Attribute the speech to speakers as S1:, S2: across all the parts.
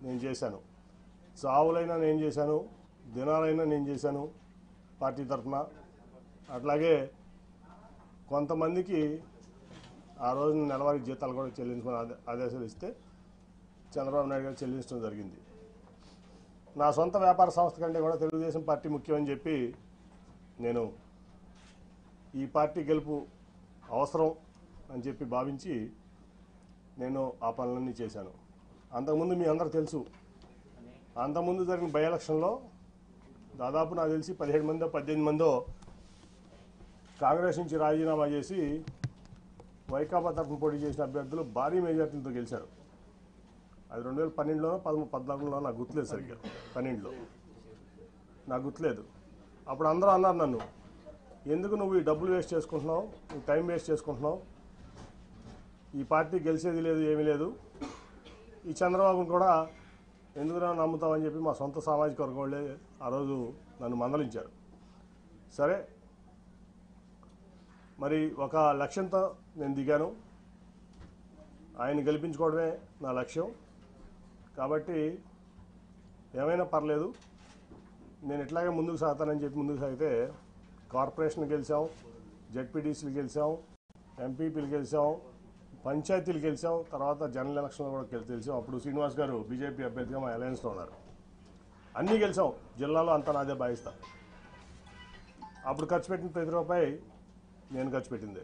S1: నేను చేశాను, చావులైనా నేను చేశాను, దినాలైనా నేను చేశాను పార్టీ తరఫున. అట్లాగే కొంతమందికి ఆ రోజు నెలవారీ జీతాలు కూడా చెల్లించుకుని ఆదేశాలు ఇస్తే చంద్రబాబు నాయుడు గారు చెల్లించడం జరిగింది. నా సొంత వ్యాపార సంస్థ కంటే కూడా తెలుగుదేశం పార్టీ ముఖ్యమని చెప్పి నేను ఈ పార్టీ గెలుపు అవసరం అని చెప్పి భావించి నేను ఆ పనులన్నీ చేశాను. అంతకుముందు మీ అందరూ తెలుసు, అంతకుముందు జరిగిన బై ఎలక్షన్లో దాదాపు నాకు తెలిసి 17 మందో 18 మందో కాంగ్రెస్ నుంచి రాజీనామా చేసి వైకాపా తరఫున పోటీ చేసిన అభ్యర్థులు భారీ మెజార్టీలతో గెలిచారు. అది 2012లోనో 14లోనో నాకు గుర్తులేదు, సరిగ్గా 12లో నాకు గుర్తులేదు. అప్పుడు అందరూ అన్నారు నన్ను, ఎందుకు నువ్వు ఈ డబ్బులు వేస్ట్ చేసుకుంటున్నావు, నువ్వు టైం వేస్ట్ చేసుకుంటున్నావు, ఈ పార్టీ గెలిచేది లేదు, ఏమీ లేదు, ఈ చంద్రబాబును కూడా ఎందుకు నమ్ముతామని చెప్పి మా సొంత సామాజిక వర్గం వాళ్ళే ఆ రోజు నన్ను మందలించారు. సరే, మరి ఒక లక్ష్యంతో నేను దిగాను, ఆయన గెలిపించుకోవడమే నా లక్ష్యం. కాబట్టి ఏమైనా పర్లేదు, నేను ఇట్లాగే ముందుకు సాగుతానని చెప్పి ముందుకు సాగితే కార్పొరేషన్ గెలిచాం, జెడ్పీటీసీలు గెలిచాం, ఎంపీపీలు గెలిచాం, పంచాయతీలు గెలిచాం, తర్వాత జనరల్ ఎలక్షన్లో కూడా గెలిచాం. అప్పుడు శ్రీనివాస్ గారు బీజేపీ అభ్యర్థిగా మా అలయన్స్లో ఉన్నారు. అన్నీ గెలిచాం, జిల్లాలో అంతా నాదే భావిస్తా. అప్పుడు ఖర్చు పెట్టిన ప్రతి రూపాయి నేను ఖర్చు పెట్టింది.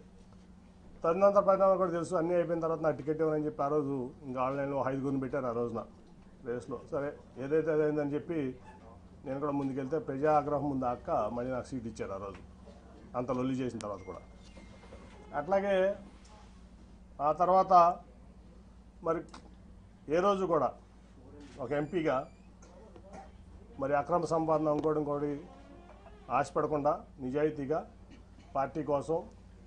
S1: తదనంతర పరిణామాలు కూడా తెలుసు. అన్నీ అయిపోయిన తర్వాత నాకు టికెట్ ఇవ్వనని చెప్పి ఆ రోజు ఇంకా ఆన్లైన్లో 5 పెట్టారు ఆ రోజున రేస్లో. సరే, ఏదైతే అదైందని చెప్పి నేను కూడా ముందుకెళ్తే ప్రజా ఆగ్రహం ముందు అక్క మళ్ళీ నాకు సీట్ ఇచ్చారు ఆ రోజు, అంత లొల్లి చేసిన తర్వాత కూడా. అట్లాగే ఆ తర్వాత మరి ఏ రోజు కూడా ఒక ఎంపీగా మరి అక్రమ సంపాదన ఇంకోటి ఆశపడకుండా నిజాయితీగా పార్టీ కోసం,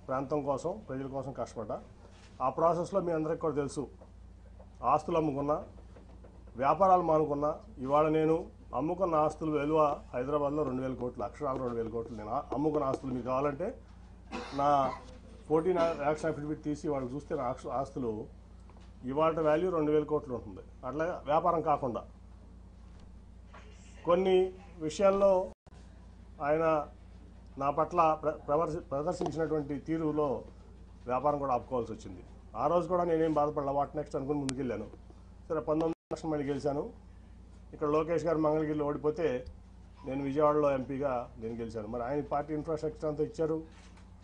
S1: ప్రాంతం కోసం, ప్రజల కోసం కష్టపడ్డా. ఆ ప్రాసెస్లో మీ అందరికీ కూడా తెలుసు, ఆస్తులు అమ్ముకున్నా, వ్యాపారాలు మానుకున్నా. ఇవాళ నేను అమ్ముకున్న ఆస్తుల విలువ హైదరాబాద్లో 2,000 కోట్లు, అక్షరాలు 2,000 కోట్లు. నేను అమ్ముకున్న ఆస్తులు మీకు కావాలంటే నా 14 యాక్షన్ అఫిడవిట్ తీసి వాళ్ళకి చూస్తే నా ఆస్తులు ఇవాళ వాల్యూ 2,000 కోట్లు ఉంటుంది. అట్లా వ్యాపారం కాకుండా కొన్ని విషయాల్లో ఆయన నా పట్ల ప్రదర్శించినటువంటి తీరులో వ్యాపారం కూడా ఆపుకోవాల్సి వచ్చింది. ఆ రోజు కూడా నేనేం బాధపడలా, వాట్ నెక్స్ట్ అనుకుని ముందుకెళ్ళాను. సరే, 19 లక్షలు మళ్ళీ గెలిచాను. ఇక్కడ లోకేష్ గారు మంగళగిరిలో ఓడిపోతే నేను విజయవాడలో ఎంపీగా నేను గెలిచాను. మరి ఆయన పార్టీ ఇన్ఫ్రాస్ట్రక్చర్ అంతా ఇచ్చారు,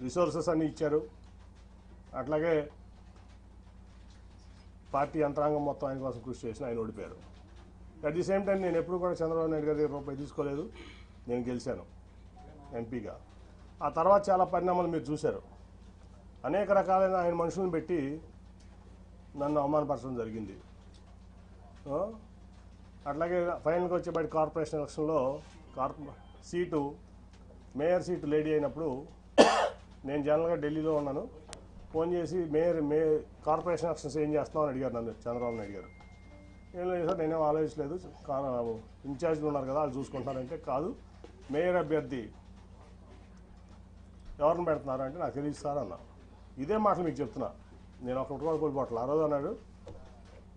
S1: రిసోర్సెస్ అన్నీ ఇచ్చారు. అట్లాగే పార్టీ యంత్రాంగం మొత్తం ఆయన కోసం కృషి చేసిన ఆయన ఓడిపోయారు. అట్ ది సేమ్ టైం నేను ఎప్పుడు కూడా చంద్రబాబు నాయుడు గారి రూపాయి తీసుకోలేదు, నేను గెలిచాను ఎంపీగా. ఆ తర్వాత చాలా పరిణామాలు మీరు చూశారు. అనేక రకాలైన ఆయన మనుషులను పెట్టి నన్ను అవమానపరచడం జరిగింది. అట్లాగే ఫైనల్గా వచ్చేబడి కార్పొరేషన్ ఎలక్షన్లో సీటు, మేయర్ సీటు లేడీ అయినప్పుడు నేను జనరల్గా ఢిల్లీలో ఉన్నాను. ఫోన్ చేసి కార్పొరేషన్ ఎలక్షన్స్ ఏం చేస్తామని అని అడిగారు నన్ను చంద్రబాబు నాయుడు గారు. ఏం లేదు సార్, నేనేం ఆలోచించలేదు, ఇన్ఛార్జ్లు ఉన్నారు కదా వాళ్ళు చూసుకుంటారంటే, కాదు మేయర్ అభ్యర్థి ఎవరిని పెడుతున్నారు అంటే నాకు తెలియదు సార్ అన్నా. ఇదే మాటలు మీకు చెప్తున్నా, నేను ఒకటి కూడా కోల్పోవట్లేదు. ఆ రోజు అన్నాడు,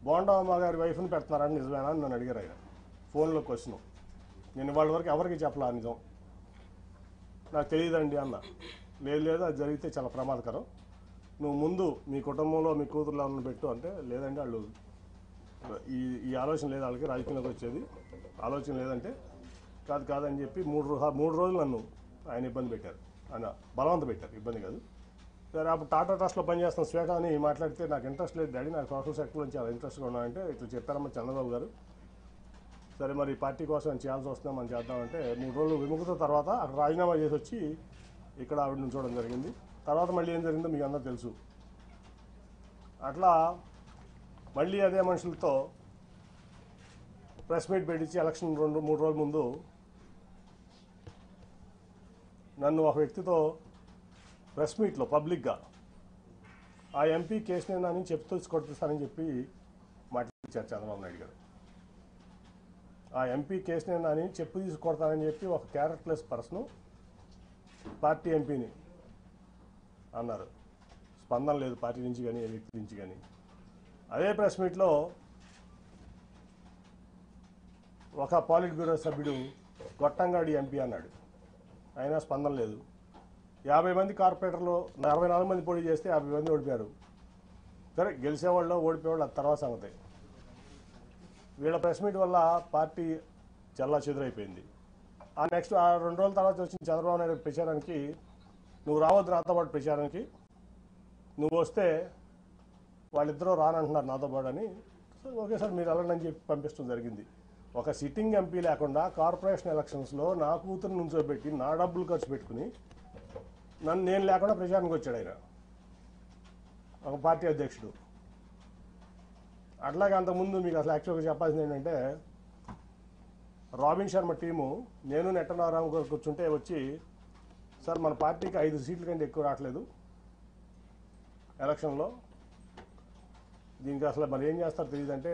S1: బోండమ్మ గారి వైఫ్ని పెడుతున్నారని నిజమేనా అని నన్ను అడిగారు ఆయన ఫోన్లో క్వశ్చన్. నేను వాళ్ళ వరకు ఎవరికి చెప్పలా నిజం, నాకు తెలియదండి అన్న. లేదు అది జరిగితే చాలా ప్రమాదకరం, నువ్వు ముందు మీ కుటుంబంలో మీ కూతుర్లు ఎవరిని పెట్టు అంటే, లేదంటే వాళ్ళు ఈ ఆలోచన లేదు, వాళ్ళకి రాజకీయంలోకి వచ్చేది ఆలోచన లేదంటే, కాదని చెప్పి 3 రోజులు నన్ను ఆయన ఇబ్బంది పెట్టారు, ఆయన బలవంత పెట్టారు, ఇబ్బంది కాదు. సరే, అప్పుడు టాటా ట్రస్ట్లో పనిచేస్తున్న శ్వేత అని మాట్లాడితే నాకు ఇంట్రెస్ట్ లేదు డాడీ, నాకు సోషల్ సెక్టర్ నుంచి చాలా ఇంట్రెస్ట్గా ఉన్నానంటే ఇట్లా చెప్పారమ్మా చంద్రబాబు గారు. సరే, మరి పార్టీ కోసం చేయాల్సి వస్తుందో మనం చేద్దామంటే 3 రోజులు విముఖత తర్వాత అక్కడ రాజీనామా చేసి వచ్చి ఇక్కడ ఆవిడ నుంచోవడం జరిగింది. తర్వాత మళ్ళీ ఏం జరిగిందో మీకు అందరూ తెలుసు. అట్లా మళ్ళీ అదే మనుషులతో ప్రెస్ మీట్ పెట్టించి ఎలక్షన్ 2-3 రోజుల ముందు నన్ను ఒక వ్యక్తితో ప్రెస్ మీట్లో పబ్లిక్గా ఆ ఎంపీ కేసుని అని చెప్తూ కొడుతానని చెప్పి మాట్లాడించారు చంద్రబాబు నాయుడు గారు. ఆ ఎంపీ కేసుని అని చెప్పు తీసుకొడతానని చెప్పి ఒక క్యారెక్టర్లెస్ పర్సన్ పార్టీ ఎంపీని అన్నారు. స్పందన లేదు పార్టీ నుంచి కానీ ఏ వ్యక్తి నుంచి కానీ. అదే ప్రెస్ మీట్లో ఒక పాలిట్ బ్యూరో సభ్యుడు గొట్టంగాడి ఎంపీ అన్నాడు, అయినా స్పందన లేదు. 50 మంది కార్పొరేటర్లు 44 మంది పోటీ చేస్తే 50 మంది ఓడిపోయారు. సరే, గెలిచేవాళ్ళు ఓడిపోయేవాళ్ళు అది తర్వాత సంగతి. వీళ్ళ ప్రెస్ మీట్ వల్ల పార్టీ చల్లా చెదురైపోయింది. ఆ నెక్స్ట్ 2 రోజుల తర్వాత వచ్చిన చంద్రబాబు నాయుడు ప్రచారానికి, నువ్వు రావద్దు నాతో పాటు ప్రచారానికి, నువ్వు వస్తే వాళ్ళిద్దరూ రానంటున్నారు నాతో పాటు అని. ఓకే సార్ మీరు వెళ్ళండి అని చెప్పి పంపించడం జరిగింది. ఒక సిట్టింగ్ ఎంపీ లేకుండా కార్పొరేషన్ ఎలక్షన్స్లో నా కూతురు నుంచోబెట్టి నా డబ్బులు ఖర్చు పెట్టుకుని నేను లేకుండా ప్రచారానికి వచ్చాడు ఆయన, ఒక పార్టీ అధ్యక్షుడు. అట్లాగే అంతకుముందు మీకు అసలు యాక్చువల్గా చెప్పాల్సింది ఏంటంటే, రాబిన్ శర్మ టీము నేను నెట్టనారాయణ గారు కూర్చుంటే వచ్చి, సార్ మన పార్టీకి 5 సీట్ల కంటే ఎక్కువ రావట్లేదు ఎలక్షన్లో, దీనికి అసలు మరి ఏం చేస్తారో తెలియదు అంటే,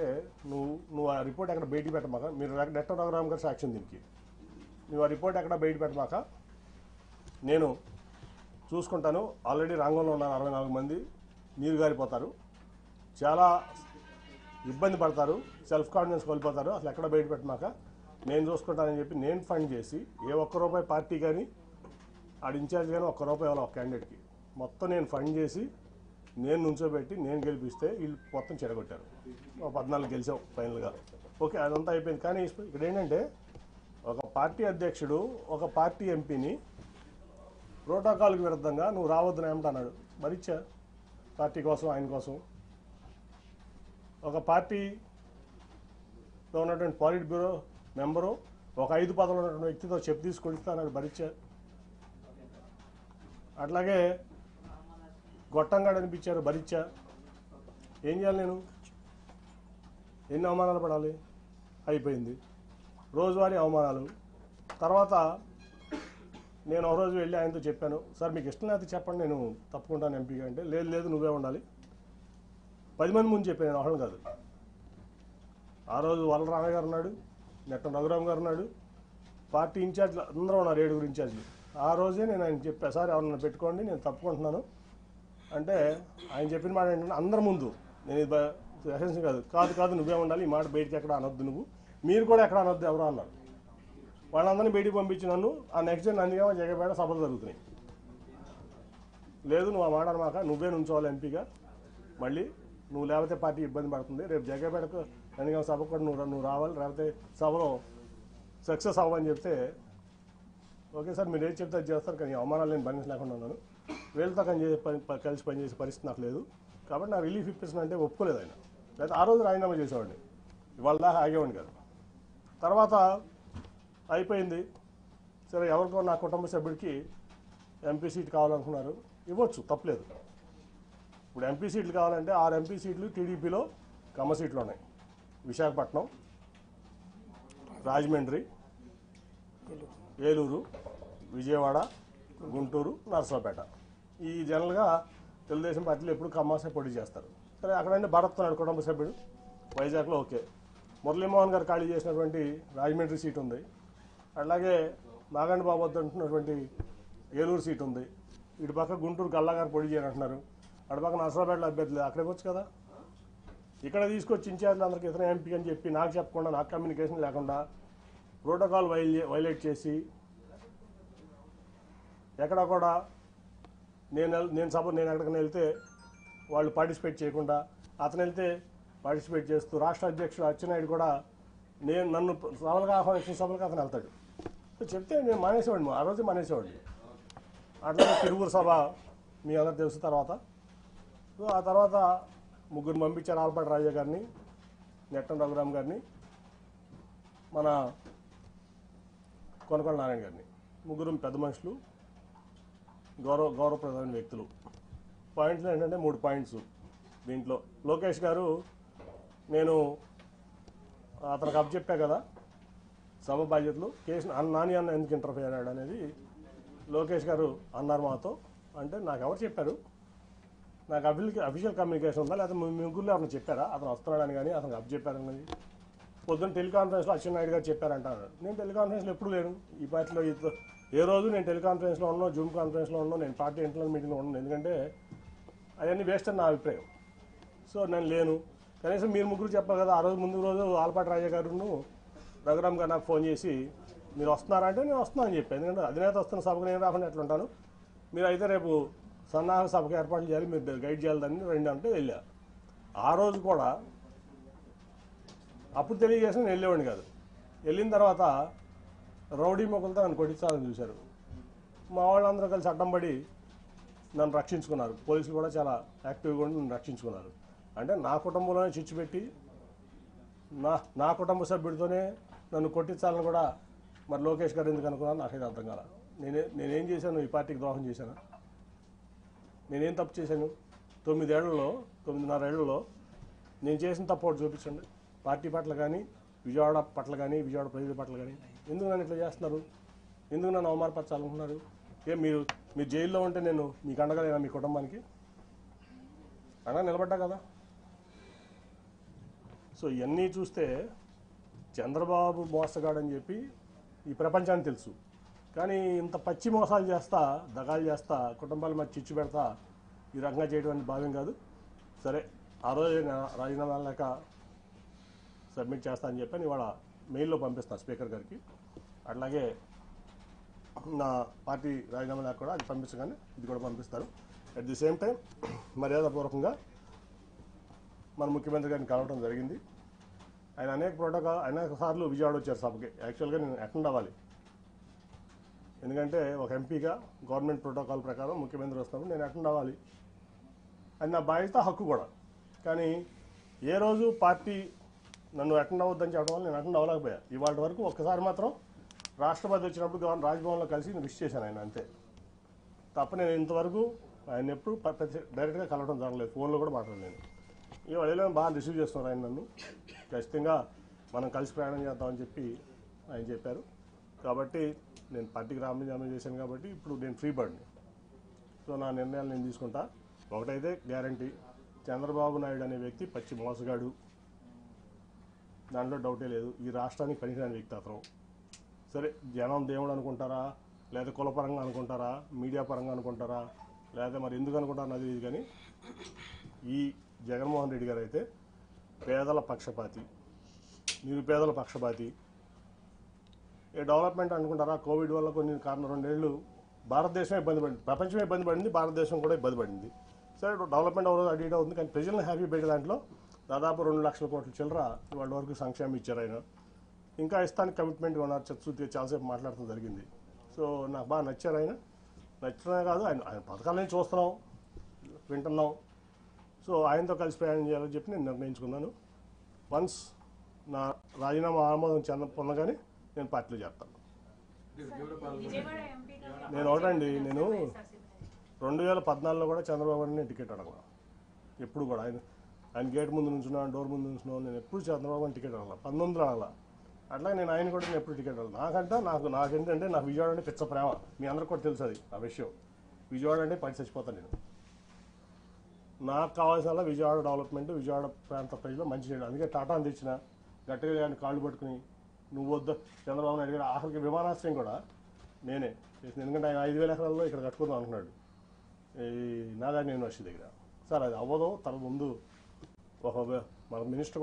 S1: నువ్వు ఆ రిపోర్ట్ ఎక్కడ బయట పెట్టమాక, మీరు నెట్టనారాయణ గారు సాక్ష్యం దీనికి, నువ్వు ఆ రిపోర్ట్ ఎక్కడ బయట పెట్టమాక, నేను చూసుకుంటాను. ఆల్రెడీ రంగంలో ఉన్నారు 64 మంది, నీరు గారిపోతారు, చాలా ఇబ్బంది పడతారు, సెల్ఫ్ కాన్ఫిడెన్స్ కోల్పోతారు, అసలు ఎక్కడ బయట పెట్టమాక నేను చూసుకుంటానని చెప్పి నేను ఫండ్ చేసి, ఏ ఒక్క రూపాయి పార్టీ కానీ ఆడి ఇన్ఛార్జ్ కానీ ఒక్క రూపాయి ఇవ్వాలి ఒక క్యాండిడేట్కి, మొత్తం నేను ఫండ్ చేసి నేను నుంచోబెట్టి నేను గెలిపిస్తే వీళ్ళు మొత్తం చెడగొట్టారు. 14 గెలిచాం ఫైనల్గా. ఓకే, అదంతా అయిపోయింది. కానీ ఇక్కడ ఏంటంటే, ఒక పార్టీ అధ్యక్షుడు ఒక పార్టీ ఎంపీని ప్రోటోకాల్కి విరుద్ధంగా నువ్వు రావద్దని ఏమంటున్నాడు, మరిచ్చా పార్టీ కోసం ఆయన కోసం. ఒక పార్టీలో ఉన్నటువంటి పాలిట్ బ్యూరో మెంబరు ఒక 5 పదవులు ఉన్నటువంటి వ్యక్తితో చెప్పు తీసుకొడిస్తా అన్నాడు, భరించా. అట్లాగే గొట్టంగాడు అనిపించారు, భరించా. ఏం చేయాలి నేను, ఎన్ని అవమానాలు పడాలి, అయిపోయింది రోజువారీ అవమానాలు. తర్వాత నేను ఒక రోజు వెళ్ళి ఆయనతో చెప్పాను, సార్ మీకు ఇష్టం లేకపోతే చెప్పండి నేను తప్పుకుంటాను ఎంపీగా అంటే, లేదు లేదు నువ్వే ఉండాలి. 10 మంది ముందు చెప్పాను, నేను ఒకళ్ళు కాదు. ఆ రోజు వల్లరామయ్య గారు ఉన్నాడు, నెట్టం రఘురామ్ గారు ఉన్నాడు, పార్టీ ఇన్ఛార్జ్లు అందరూ ఉన్నారు, 7 ఇన్ఛార్జ్లు. ఆ రోజే నేను ఆయన చెప్పా, సార్ ఎవరన్నా పెట్టుకోండి నేను తప్పుకుంటున్నాను అంటే, ఆయన చెప్పిన మాట ఏంటంటే, అందరి ముందు, నేను ఇది ఎసెన్స్ కాదు కాదు నువ్వే ఉండాలి, ఈ మాట బయటికి ఎక్కడ అనొద్దు, నువ్వు మీరు కూడా ఎక్కడ అనొద్దు ఎవరో అన్నారు. వాళ్ళందరినీ బయటికి పంపించి నన్ను ఆ నెక్స్ట్ డే నందిగామ జగపేట సభలు జరుగుతున్నాయి. లేదు నువ్వు ఆ మాట అనమాక, నువ్వే నుంచోవాలి ఎంపీగా, మళ్ళీ నువ్వు లేకపోతే పార్టీ ఇబ్బంది పడుతుంది, రేపు జగపేటకు నందిగామ సభకు కూడా నువ్వు రావాలి, లేకపోతే సభలో సక్సెస్ అవ్వని చెప్తే, ఓకే సార్ మీరు ఏది చెప్తే అది చేస్తారు, కానీ అవమానాలు నేను భరించలేకుండా ఉన్నాను, వీళ్ళతో కలిసి పనిచేసే పరిస్థితి నాకు లేదు, కాబట్టి నా రిలీఫ్ ఇప్పిస్తున్నా అంటే ఒప్పుకోలేదు ఆయన. లేకపోతే ఆ రోజు రాజీనామా చేసేవాడిని, ఇవాళ దాకా ఆగేవాడిని కాదు. తర్వాత అయిపోయింది, సరే ఎవరికో నా కుటుంబ సభ్యుడికి ఎంపీ సీట్ కావాలనుకున్నారు, ఇవ్వచ్చు తప్పలేదు. ఇప్పుడు ఎంపీ సీట్లు కావాలంటే 6 ఎంపీ సీట్లు టీడీపీలో కమ్మ సీట్లు ఉన్నాయి, విశాఖపట్నం, రాజమండ్రి, ఏలూరు, విజయవాడ, గుంటూరు, నరసరావుపేట. ఈ జనరల్గా తెలుగుదేశం పార్టీలో ఎప్పుడు కమ్మాసే పోటీ చేస్తారు. సరే అక్కడంటే భరత్ నాడు కుటుంబ సభ్యుడు వైజాగ్లో, ఓకే. మురళీమోహన్ గారు ఖాళీ చేసినటువంటి రాజమండ్రి సీట్ ఉంది, అలాగే నాగండి బాబు వద్ద ఉంటున్నటువంటి ఏలూరు సీట్ ఉంది, ఇటు పక్క గుంటూరు గల్లా గారు పోటీ చేయాలంటున్నారు, అటు పక్క నరసరావుపేటలో అభ్యర్థులు, అక్కడికి వచ్చు కదా. ఇక్కడ తీసుకొచ్చి ఇన్ఛార్జ్లు అందరికీ ఇతర ఎంపీ అని చెప్పి నాకు చెప్పకుండా, నాకు కమ్యూనికేషన్ లేకుండా ప్రోటోకాల్ వైలేట్ చేసి, ఎక్కడ కూడా నేను ఎక్కడికైనా వెళ్తే వాళ్ళు పార్టిసిపేట్ చేయకుండా, అతను వెళ్తే పార్టిసిపేట్ చేస్తూ, రాష్ట్ర అధ్యక్షుడు అచ్చెన్నాయుడు కూడా నన్ను సభలకు ఆహ్వానించిన సభలకు అతను వెళ్తాడు. చెప్తే నేను మానేసేవాడిని, ఆ రోజు మానేసేవాడిని. అట్లాగే తిరువురు సభ మీ అందరూ తెలుసు. తర్వాత ఆ తర్వాత 3 పంపించారు, ఆల్పాటి రాజా గారిని, నెట్టం రఘురామ్ గారిని, మన కొనకొండ నారాయణ గారిని. 3 పెద్ద మనుషులు, గౌరవప్రదమైన వ్యక్తులు. పాయింట్లు ఏంటంటే 3 పాయింట్స్ దీంట్లో. లోకేష్ గారు, నేను అతనికి అప్పచెప్పా కదా సభ బాధ్యతలు, కేసు నాని అన్న ఎందుకు ఇంటర్ఫియర్ అయ్యాడు అనేది లోకేష్ గారు అన్నారు మాతో. అంటే నాకు ఎవరు చెప్పారు, నాకు అఫీషియల్ కమ్యూనికేషన్ ఉందా, లేకపోతే మీ ముగ్గురులో ఎవరైనా చెప్పారా అతను వస్తున్నాడని, కానీ అతనికి అప్పచెప్పారన్నది. పొద్దున్న టెలికాన్ఫరెన్స్లో అచ్చెన్నాయుడు గారు చెప్పారంటున్నాడు. నేను టెలికాన్ఫరెన్స్లో ఎప్పుడు లేను ఈ పార్టీలో, ఏ రోజు నేను టెలికాన్ఫరెన్స్లో ఉన్నాను, జూమ్ కాన్ఫరెన్స్లో ఉన్నాను, నేను పార్టీ ఇంటర్నల్ మీటింగ్లో ఉన్నాను, ఎందుకంటే అవన్నీ వేస్ట్ అని నా అభిప్రాయం. సో నేను లేను, కనీసం మీరు ముగ్గురు చెప్పారు కదా. ఆ రోజు ముందు రోజు ఆల్పాటి రాజా గారును రఘురామ్ గారు నాకు ఫోన్ చేసి మీరు వస్తున్నారా అంటే నేను వస్తున్నా అని చెప్పాను. ఎందుకంటే అధినేత వస్తున్న సభకు నేను రాకుండా ఎట్లా ఉంటాను, మీరు అయితే రేపు సన్నాహ సభకు ఏర్పాట్లు చేయాలి, మీరు గైడ్ చేయాలని రెండు అంటే వెళ్ళా. ఆ రోజు కూడా అప్పుడు తెలియజేసిన నేను వెళ్ళేవాడిని కాదు. వెళ్ళిన తర్వాత రౌడీ మొక్కలతో నన్ను కొట్టించాలని చూశారు. మా వాళ్ళందరూ కలిసి అడ్డం పడి నన్ను రక్షించుకున్నారు. పోలీసులు కూడా చాలా యాక్టివ్గా ఉండి నన్ను రక్షించుకున్నారు. అంటే నా కుటుంబంలోనే చిచ్చు పెట్టి నా కుటుంబ సభ్యుడితోనే నన్ను కొట్టించాలని కూడా మరి లోకేష్ గారు ఎందుకు అనుకున్నాను నాకైతే అర్థం కాల. నేనేం చేశాను, ఈ పార్టీకి ద్రోహం చేశాను? నేనేం తప్పు చేశాను? 9.5 ఏళ్లలో నేను చేసిన తప్పు ఒకటి చూపించండి. పార్టీ పట్ల కానీ, విజయవాడ పట్ల కానీ, విజయవాడ ప్రజల పట్ల కానీ. ఎందుకు నన్ను ఇట్లా చేస్తున్నారు? ఎందుకు నన్ను అవమానపరచాలనుకుంటున్నారు? మీరు జైల్లో ఉంటే నేను మీకు అండగా మీ కుటుంబానికి అండగా నిలబడ్డా కదా. సో ఇవన్నీ చూస్తే చంద్రబాబు మోసగాడని చెప్పి ఈ ప్రపంచానికి తెలుసు. కానీ ఇంత పచ్చి మోసాలు చేస్తా, దగాలు చేస్తా, కుటుంబాల మధ్య చిచ్చు పెడతా ఈ రకంగా చేయడం అనేది భావ్యం కాదు. సరే, ఆ రోజు రాజీనామా లేక సబ్మిట్ చేస్తా అని చెప్పి ఇవాళ మెయిల్లో పంపిస్తాను స్పీకర్ గారికి. అట్లాగే నా పార్టీ రాజీనామా లేక కూడా అది పంపించగానే ఇది కూడా పంపిస్తారు. అట్ ది సేమ్ టైం మర్యాదపూర్వకంగా మన ముఖ్యమంత్రి గారిని కలవడం జరిగింది. ఆయన అనేక సార్లు విజయవాడ వచ్చారు సభకి. యాక్చువల్గా నేను అటెండ్ అవ్వాలి, ఎందుకంటే ఒక ఎంపీగా గవర్నమెంట్ ప్రోటోకాల్ ప్రకారం ముఖ్యమంత్రి వస్తున్నప్పుడు నేను అటెండ్ అవ్వాలి. అది నా బాధ్యత, హక్కు కూడా. కానీ ఏ రోజు పార్టీ నన్ను అటెండ్ అవ్వద్దని చెప్పడం వల్ల నేను అటెండ్ అవ్వలేకపోయా. ఇవాళ వరకు ఒక్కసారి మాత్రం రాష్ట్రపతి వచ్చినప్పుడు రాజ్భవన్లో కలిసి నేను విష్ చేశాను ఆయన, అంతే తప్ప నేను ఇంతవరకు ఆయన ఎప్పుడు డైరెక్ట్గా కలవడం జరగలేదు, ఫోన్లో కూడా మాట్లాడలేను. ఈ వడిలో బాగా రిసీవ్ చేస్తున్నారు ఆయన నన్ను. ఖచ్చితంగా మనం కలిసి ప్రయాణం చేద్దామని చెప్పి ఆయన చెప్పారు. కాబట్టి నేను పార్టీకి రాజీనామా చేశాను కాబట్టి ఇప్పుడు నేను ఫ్రీ బర్డ్ని. సో నా నిర్ణయాలు నేను తీసుకుంటా. ఒకటైతే గ్యారంటీ, చంద్రబాబు నాయుడు అనే వ్యక్తి పచ్చి మోసగాడు, దాంట్లో డౌటే లేదు. ఈ రాష్ట్రానికి పనికిరాని వ్యక్తి అతను. సరే, జనం దేవుడు అనుకుంటారా, లేదా కులపరంగా అనుకుంటారా, మీడియా పరంగా అనుకుంటారా, లేదా మరి ఎందుకు అనుకుంటారా అది ఇది. కానీ ఈ జగన్మోహన్ రెడ్డి గారు అయితే పేదల పక్షపాతి, నిరుపేదల పక్షపాతి. ఏ డెవలప్మెంట్ అనుకుంటారా? కోవిడ్ వల్ల కొన్ని కారణం 2 ఏళ్ళు భారతదేశం ఇబ్బంది పడింది, ప్రపంచమే ఇబ్బంది పడింది, భారతదేశం కూడా ఇబ్బంది పడింది. సరే, డెవలప్మెంట్ అవ్వదు, అటు ఇటు అవుతుంది. కానీ ప్రజలను హ్యాపీ పెట్టే దాంట్లో దాదాపు 2 లక్షల కోట్ల చిల్లర వాళ్ళ వరకు సంక్షేమం ఇచ్చారు ఆయన. ఇంకా ఇస్తానికి కమిట్మెంట్ ఉన్నారు. చచ్చుతీ చాలాసేపు మాట్లాడటం జరిగింది. సో నాకు బాగా నచ్చారు ఆయన. నచ్చడమే కాదు, ఆయన పథకాలని చూస్తున్నాం, వింటున్నాం. సో ఆయనతో కలిసి ప్రయాణం చేయాలని చెప్పి నేను నిర్ణయించుకున్నాను. వన్స్ నా రాజీనామా ఆమోదం పొందగానే నేను పార్టీలో చేస్తాను. నేను ఒకటండి, నేను 2014లో కూడా చంద్రబాబు గారిని నేను టికెట్ అడగల. ఎప్పుడు కూడా ఆయన గేట్ ముందు నుంచున్నాను, డోర్ ముందు నుంచున్నాను. నేను ఎప్పుడు చంద్రబాబు గారిని టికెట్ అడగల, 19 అడగల. అట్లాగే నేను ఆయన కూడా నేను ఎప్పుడు టికెట్ అడగల. నాకేంటంటే నాకు విజయవాడ అంటే పిచ్చ ప్రేమ. మీ అందరికి కూడా తెలుసు అది, ఆ విషయం. విజయవాడ అంటే పడి చచ్చిపోతాను నేను. నాకు కావాల్సిన విజయవాడ డెవలప్మెంట్, విజయవాడ ప్రాంత ప్రజలు మంచి చేయడం. అందుకే టాటాను తెచ్చిన, గట్టిగా ఆయన కాళ్ళు పట్టుకుని నువ్వు వద్దు చంద్రబాబు నాయుడు గారు. ఆఖరికి విమానాశ్రయం కూడా నేనే చేసింది. ఎందుకంటే ఆయన 5,000 ఎకరాల్లో ఇక్కడ కట్టుకుందాం అనుకున్నాడు ఈ నాగార్జున యూనివర్సిటీ దగ్గర. సార్ అది అవ్వదు, తన ముందు మన మినిస్టర్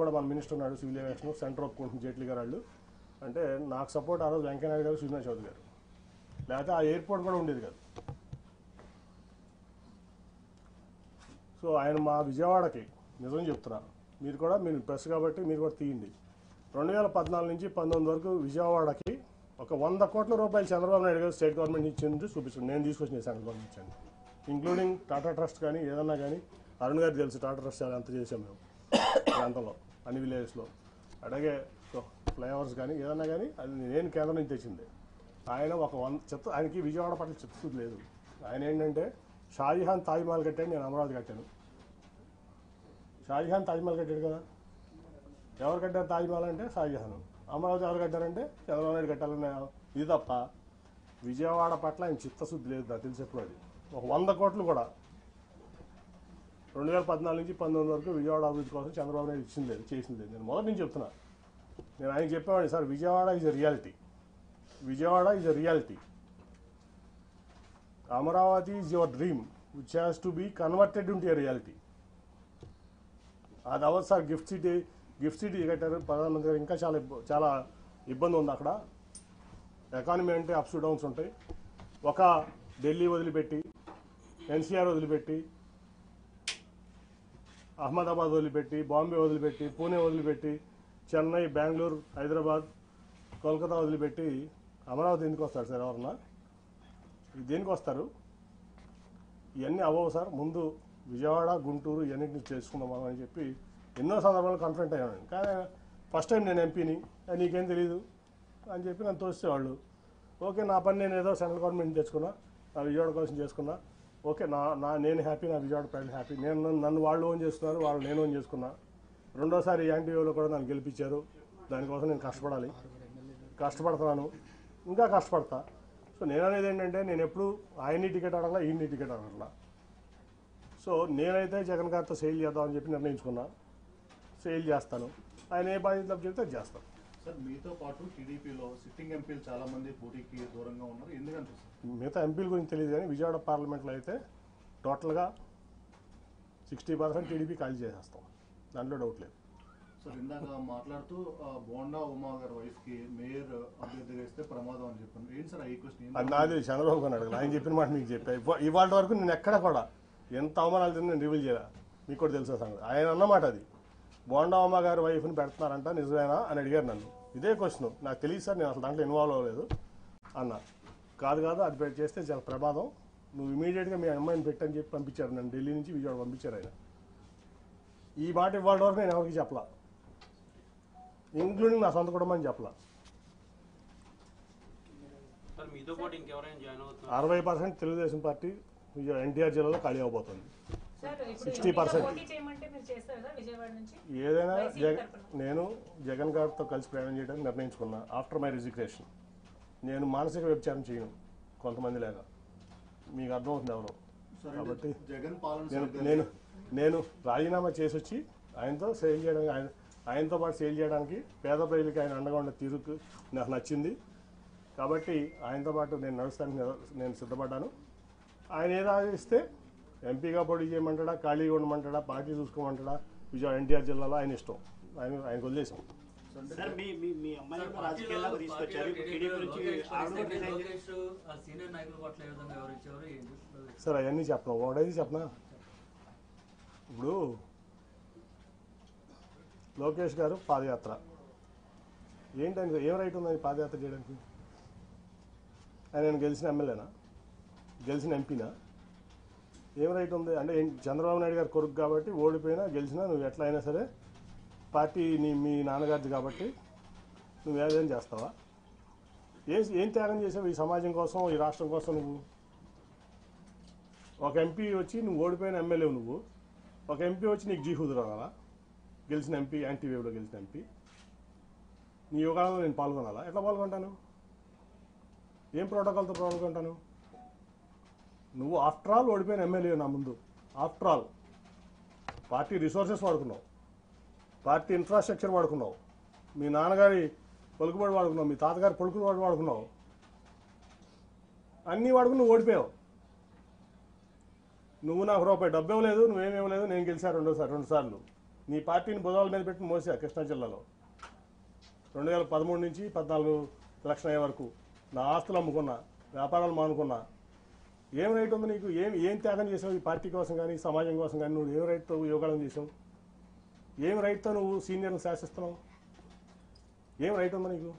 S1: ఉన్నాడు, సివిల్ ఏవియేషన్ సెంటర్ ఒప్పుకుంటుంది జైట్లీ గారు వాళ్ళు. అంటే నాకు సపోర్ట్ ఆ రోజు వెంకయ్యనాయుడు గారు, సుజనా చౌదరి గారు. లేకపోతే ఆ ఎయిర్పోర్ట్ కూడా ఉండేది కాదు. సో ఆయన మా విజయవాడకి నిజం చెప్తున్నా, మీరు ప్రెస్ కాబట్టి మీరు కూడా తీయండి. 2014 నుంచి 19 వరకు విజయవాడకి ఒక 100 కోట్ల రూపాయలు చంద్రబాబు నాయుడు గారు స్టేట్ గవర్నమెంట్ ఇచ్చింది చూపిస్తుంది. నేను తీసుకొచ్చిన సెంట్రల్ గవర్నమెంట్ ఇచ్చాను, ఇంక్లూడింగ్ టాటా ట్రస్ట్ కానీ ఏదన్నా కానీ. అరుణ్ గారికి తెలుసు టాటా ట్రస్ట్ ఎంత చేసాం మేము ప్రాంతంలో, అన్ని విలేజెస్లో. అలాగే ఫ్లైఓవర్స్ కానీ ఏదన్నా కానీ అది నేను కేంద్రం నుంచి తెచ్చింది. ఆయన ఒక ఆయనకి విజయవాడ పట్ల చిత్తశుద్ధి లేదు. ఆయన ఏంటంటే షాజహాన్ తాజ్మహల్ కట్టాడు, నేను అమరావతి కట్టాను. షాజహాన్ తాజ్మహల్ కట్టాడు కదా, ఎవరు కట్టారు తాజ్మహల్ అంటే షాజహాన్. అమరావతి ఎవరు కట్టారంటే చంద్రబాబు నాయుడు కట్టాలనే ఇది తప్ప విజయవాడ పట్ల ఆయన చిత్తశుద్ధి లేదు. నాకు తెలిసి ఎప్పుడు అది ఒక 100 కోట్లు కూడా 2014 నుంచి 19 వరకు విజయవాడ అభివృద్ధి కోసం చంద్రబాబు నాయుడు ఇచ్చింది లేదు, చేసింది లేదు. నేను మొదటి నుంచి చెప్తున్నా. నేను ఆయన చెప్పేవాడిని, sir Vijayawada is a reality, Vijayawada is a reality. Amaravati is your dream which has to be converted into a reality. అది అవ్వదు సార్. గిఫ్ట్ సిటీ కట్టారు ప్రధానమంత్రి గారు. ఇంకా చాలా ఇబ్బంది ఉంది అక్కడ. ఎకానమీ అంటే అప్స్ డౌన్స్ ఉంటాయి. ఒక ఢిల్లీ వదిలిపెట్టి, ఎన్సీఆర్ వదిలిపెట్టి, అహ్మదాబాద్ వదిలిపెట్టి, బాంబే వదిలిపెట్టి, పూణే వదిలిపెట్టి, చెన్నై, బెంగళూరు, హైదరాబాద్, కోల్కతా వదిలిపెట్టి అమరావతి ఎందుకు వస్తారు సార్? ఎవరన్నా దేనికి వస్తారు? ఇవన్నీ అవ్వవు సార్. ముందు విజయవాడ, గుంటూరు ఇవన్నింటినీ చేసుకుందాం మనం అని చెప్పి ఎన్నో సందర్భాలు కన్ఫరెంట్ అయ్యాను. కానీ ఫస్ట్ టైం నేను ఎంపీని, నీకేం తెలీదు అని చెప్పి నన్ను తోసేవాళ్ళు. ఓకే, నా పని నేను ఏదో సెంట్రల్ గవర్నమెంట్ తెచ్చుకున్నా, నా విజయవాడ కోసం చేసుకున్నా. ఓకే, నేను హ్యాపీ, నా విజయవాడ ప్రజలు హ్యాపీ. నన్ను వాళ్ళు ఓన్ చేస్తున్నారు, వాళ్ళు నేను ఓన్ చేసుకున్నా. రెండోసారి యాంటీవేలో కూడా నన్ను గెలిపించారు. దానికోసం నేను కష్టపడుతున్నాను, ఇంకా కష్టపడతా. సో నేను అనేది ఏంటంటే, నేను ఎప్పుడు ఆయన్ని టికెట్ అడగలా, ఈయన్ని టికెట్ అడగలా. సో నేనైతే జగన్ గారితో సేల్ చేద్దామని చెప్పి నిర్ణయించుకున్నా. సేల్ చేస్తాను, ఆయన ఏ బాధ్యత చెప్తే అది చేస్తాను.
S2: సార్, మీతో పాటు టీడీపీలో సిట్టింగ్ ఎంపీలు చాలా మంది పోటీకి దూరంగా ఉన్నారు, ఎందుకంటే
S1: మిగతా ఎంపీల గురించి తెలియదు కానీ విజయవాడ పార్లమెంట్లో అయితే టోటల్గా 60% టీడీపీ ఖాళీ చేసేస్తాం, దాంట్లో డౌట్ లేదు.
S2: సార్, ఇందాక మాట్లాడుతూ బోండా ఉమా గారి వైఫ్కి మేయర్ అభ్యర్థిగా ఇస్తే ప్రమాదం అని చెప్పాను. ఏంటి సార్ ఈ క్వశ్చన్?
S1: అది నాది చంద్రబాబు గారిని అడగదు, ఆయన చెప్పిన మాట మీకు చెప్పా. ఇవాళ వరకు నేను ఎక్కడ కూడా ఎంత అవమానాలు తిన్నా నేను రివీల్ చేయాలి, మీకు కూడా తెలుసా సంగతి. ఆయన అన్నమాట అది, బోండా ఉమా గారి వైఫ్ని పెడుతున్నారంట, నిజమేనా అని అడిగారు నన్ను. ఇదే క్వశ్చన్, నాకు తెలియదు సార్, నేను అసలు దాంట్లో ఇన్వాల్వ్ అవ్వలేదు అన్న. కాదు అది చేస్తే చాలా ప్రమాదం, నువ్వు ఇమీడియట్గా మీ అమ్మాయిని పెట్టని చెప్పి పంపించారు. నన్ను ఢిల్లీ నుంచి విజయవాడ పంపించారు ఆయన. ఈ మాట ఇవాళ వరకు నేను ఎవరికి చెప్పలా, ఇంక్లూడింగ్ నా సొంత కుటుంబం చెప్పలా. 60% తెలుగుదేశం పార్టీ ఎన్టీఆర్ జిల్లాలో ఖాళీ అవబోతుంది. 60% ఏదైనా నేను జగన్ గారితో కలిసి ప్రయాణం చేయడానికి నిర్ణయించుకున్నా. ఆఫ్టర్ మై రిజిగ్నేషన్ నేను మానసిక వ్యభిచారం చేయను కొంతమంది లేక, మీకు అర్థమవుతుంది ఎవరు. కాబట్టి నేను రాజీనామా చేసి వచ్చి ఆయనతో సేల్ చేయడానికి, ఆయనతో పాటు సేల్ చేయడానికి పేద ప్రజలకి ఆయన అండగా ఉన్న తీరుకు నాకు నచ్చింది. కాబట్టి ఆయనతో పాటు నేను నడుస్తానికి నేను సిద్ధపడ్డాను. ఆయన ఏదో ఆలోచిస్తే ఎంపీగా పోటీ చేయమంటాడా, ఖాళీగా ఉండమంటాడా, పార్టీ చూసుకోమంటాడా, విజయవాడ ఎన్టీఆర్ జిల్లాలో ఆయన ఇష్టం, ఆయనకు వదిలేసాం. సార్ అవన్నీ చెప్పను, ఒకటైతే చెప్పనా. ఇప్పుడు లోకేష్ గారు పాదయాత్ర ఏంటని, ఏం రైట్ ఉందని పాదయాత్ర చేయడానికి? ఆయన గెలిచిన ఎమ్మెల్యేనా, గెలిచిన ఎంపీనా? ఏం రైట్ ఉంది అంటే? చంద్రబాబు నాయుడు గారు కొడుకు కాబట్టి ఓడిపోయినా గెలిచినా నువ్వు ఎట్లా అయినా సరే పార్టీ మీ నాన్నగారిది కాబట్టి నువ్వు ఏదైనా చేస్తావా? ఏం త్యాగం చేసావు ఈ సమాజం కోసం, ఈ రాష్ట్రం కోసం? నువ్వు ఒక ఎంపీ వచ్చి, నువ్వు ఓడిపోయిన ఎమ్మెల్యే, నువ్వు ఒక ఎంపీ వచ్చి నీకు జీహుదురు అనాలా? గెలిచిన ఎంపీ, యాంటీవేవ్లో గెలిచిన ఎంపీ, నీ యోగాలలో నేను పాల్గొనాలా? ఎట్లా పాల్గొంటాను? ఏం ప్రోటోకాల్తో పాల్గొంటాను? నువ్వు ఆఫ్టర్ ఆల్ ఓడిపోయిన ఎమ్మెల్యే నా ముందు. ఆఫ్టర్ ఆల్ పార్టీ రిసోర్సెస్ వాడుకున్నావు, పార్టీ ఇన్ఫ్రాస్ట్రక్చర్ వాడుకున్నావు, మీ నాన్నగారి పలుకుబడి వాడుకున్నావు, మీ తాతగారి పలుకుబడి వాడుకున్నావు, అన్నీ వాడుకుని నువ్వు ఓడిపోయావు. నువ్వు నాకు రూపాయి డబ్బు ఇవ్వలేదు, నువ్వేమి ఇవ్వలేదు, నేను గెలిచాను 2 సార్లు. నీ పార్టీని బుధాల మీద పెట్టి మోసా కృష్ణా జిల్లాలో 2013 నుంచి 14 ఎలక్షన్ అయ్యే వరకు నా ఆస్తులు అమ్ముకున్నా, వ్యాపారాలు మానుకున్నా. ఏం రైట్ ఉంది నీకు? ఏం త్యాగం చేసావు ఈ పార్టీ కోసం కానీ, సమాజం కోసం కానీ? నువ్వు ఏం రైట్తో యోగాలను చేసావు? ఏం రైట్తో నువ్వు సీనియర్ని శాసిస్తున్నావు? ఏం రైట్ ఉందా నీకు?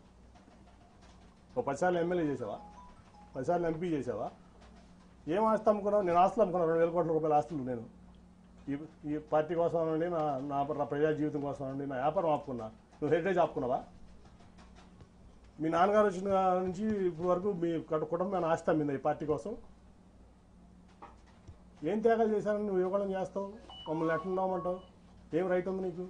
S1: ఓ 10 సార్లు ఎమ్మెల్యే చేసావా, 10 సార్లు ఎంపీ చేసావా? ఏం ఆస్తి అమ్ముకున్నావు? నేను ఆస్తులు అమ్ముకున్నాను, 2,000 కోట్ల రూపాయల ఆస్తులు. నేను ఈ పార్టీ కోసం అనండి, నా ప్రజా జీవితం కోసం అనండి, నా వ్యాపారం ఆపుకున్నా. నువ్వు హెరిటేజ్ ఆపుకున్నావా? మీ నాన్నగారు వచ్చిన నుంచి ఇప్పుడు వరకు మీ కుటుంబం ఆస్తి అమ్మిందా ఈ పార్టీ కోసం? ఏం త్యాగాలు చేశారని నువ్వు యువకులను చేస్తావు? మమ్మల్ని ఎట్లా ఉన్నామంటావు? ఏం రైట్ ఉంది నీకు?